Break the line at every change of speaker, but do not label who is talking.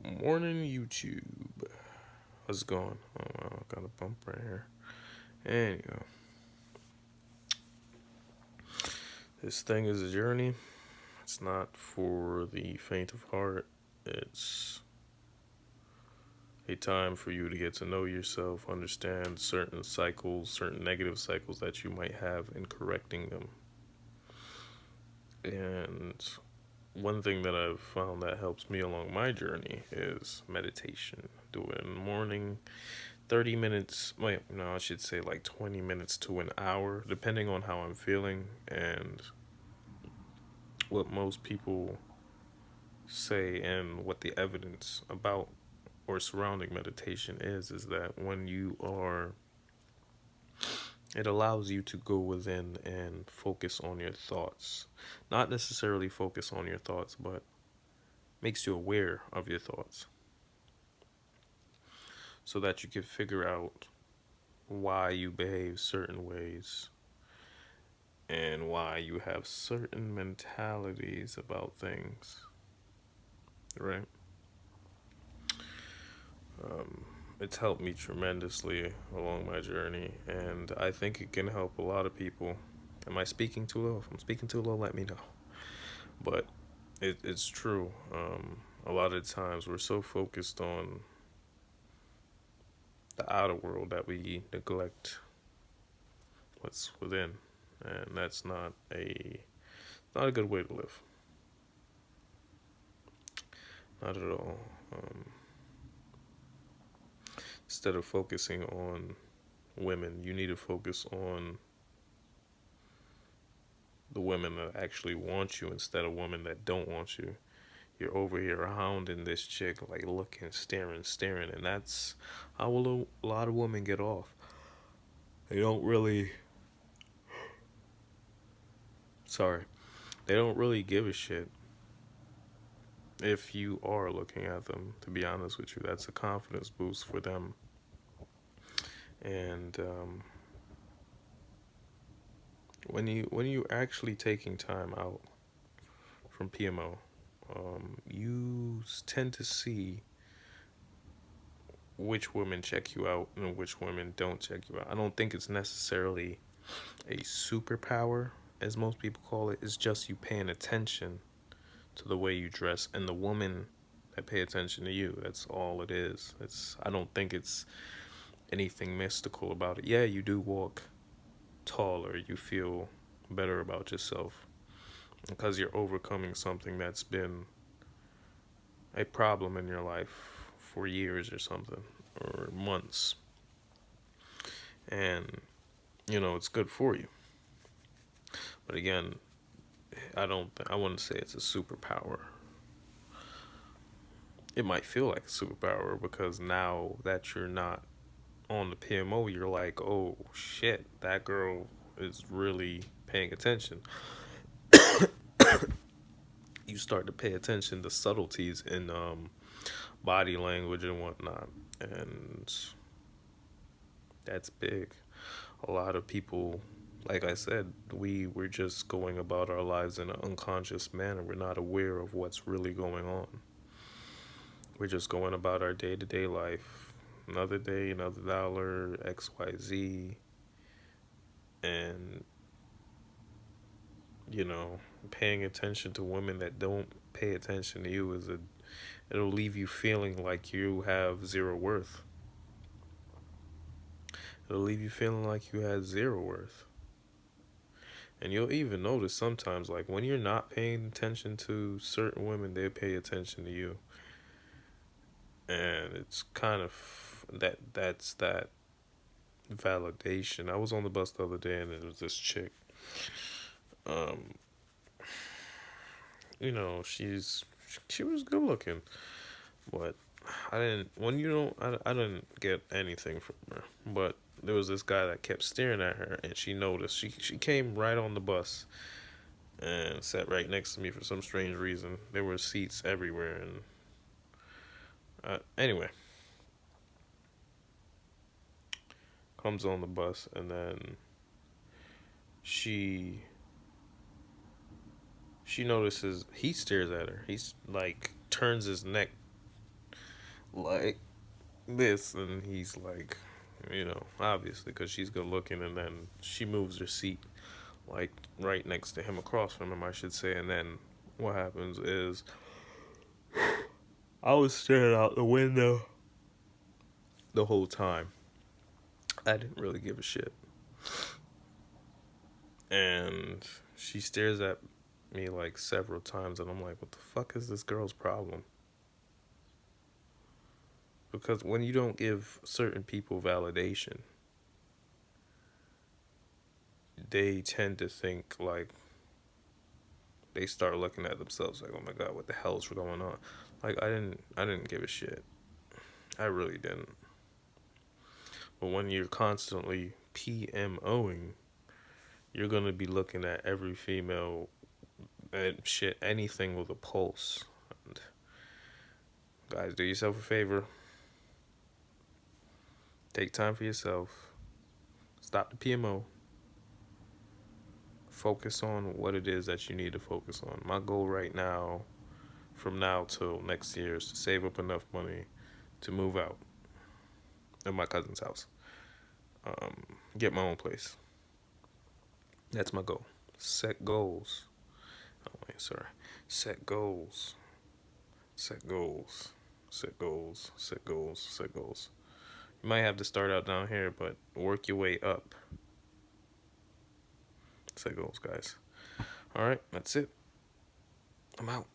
Morning YouTube. How's it going? Oh wow, got a bump right here. Anyway, this thing is a journey. It's not for the faint of heart. It's a time for you to get to know yourself, understand certain cycles, certain negative cycles that you might have, and correcting them. And one thing that I've found that helps me along my journey is meditation. Do it in the morning, 30 minutes, wait, no, I should say like 20 minutes to an hour, depending on how I'm feeling. And what most people say and what the evidence about or surrounding meditation is that when you are, it allows you to go within and focus on your thoughts. Not necessarily focus on your thoughts, but makes you aware of your thoughts so that you can figure out why you behave certain ways and why you have certain mentalities about things, right? Um, it's helped me tremendously along my journey, and I think it can help a lot of people. Am I speaking too low? If I'm speaking too low, let me know. But it's true. A lot of times we're so focused on the outer world that we neglect what's within, and that's not a good way to live. Not at all. Um, Instead of focusing on women, you need to focus on the women that actually want you instead of women that don't want you. You're over here hounding this chick, like looking, staring, and that's how a lot of women get off. They don't really, sorry, they don't really give a shit if you are looking at them. To be honest with you, that's a confidence boost for them. And when you actually taking time out from PMO, you tend to see which women check you out and which women don't check you out. I don't think it's necessarily a superpower, as most people call it. It's just you paying attention to the way you dress and the woman that pay attention to you. That's all it is. I don't think it's anything mystical about it. Yeah, you do walk taller. You feel better about yourself because you're overcoming something that's been a problem in your life for years or something or months. And it's good for you. But again, I wouldn't say it's a superpower. It might feel like a superpower because now that you're not on the PMO, you're like, oh shit, that girl is really paying attention. You start to pay attention to subtleties in body language and whatnot, and that's big. A lot of people, like I said, we're just going about our lives in an unconscious manner. We're not aware of what's really going on. We're just going about our day to day life. Another day, another dollar, XYZ. And, you know, paying attention to women that don't pay attention to you it'll leave you feeling like you have zero worth. It'll leave you feeling like you had zero worth. And you'll even notice sometimes, like when you're not paying attention to certain women, they pay attention to you. And it's kind of that's that validation. I was on the bus the other day and there was this chick. Um, she was good looking, but I didn't when you don't I didn't get anything from her. But there was this guy that kept staring at her, and she noticed. She came right on the bus and sat right next to me for some strange reason. There were seats everywhere, and anyway, comes on the bus, and then she she notices he stares at her. He's like turns his neck like this, and he's like, obviously, because she's good looking, and then she moves her seat like right next to him, across from him, I should say, and then what happens is I was staring out the window the whole time. I didn't really give a shit, and she stares at me like several times, and I'm like, what the fuck is this girl's problem? Because when you don't give certain people validation, they tend to think like, they start looking at themselves like, oh my god, what the hell's going on? Like I didn't give a shit. I really didn't. But when you're constantly PMOing, you're gonna be looking at every female and shit, anything with a pulse. And guys, do yourself a favor. Take time for yourself. Stop the PMO. Focus on what it is that you need to focus on. My goal right now, from now till next year, is to save up enough money to move out of my cousin's house. Get my own place. That's my goal. Set goals. Oh wait, sorry. Set goals. Set goals. Set goals. Set goals. Set goals. You might have to start out down here, but work your way up. Set goals, guys. All right, that's it. I'm out.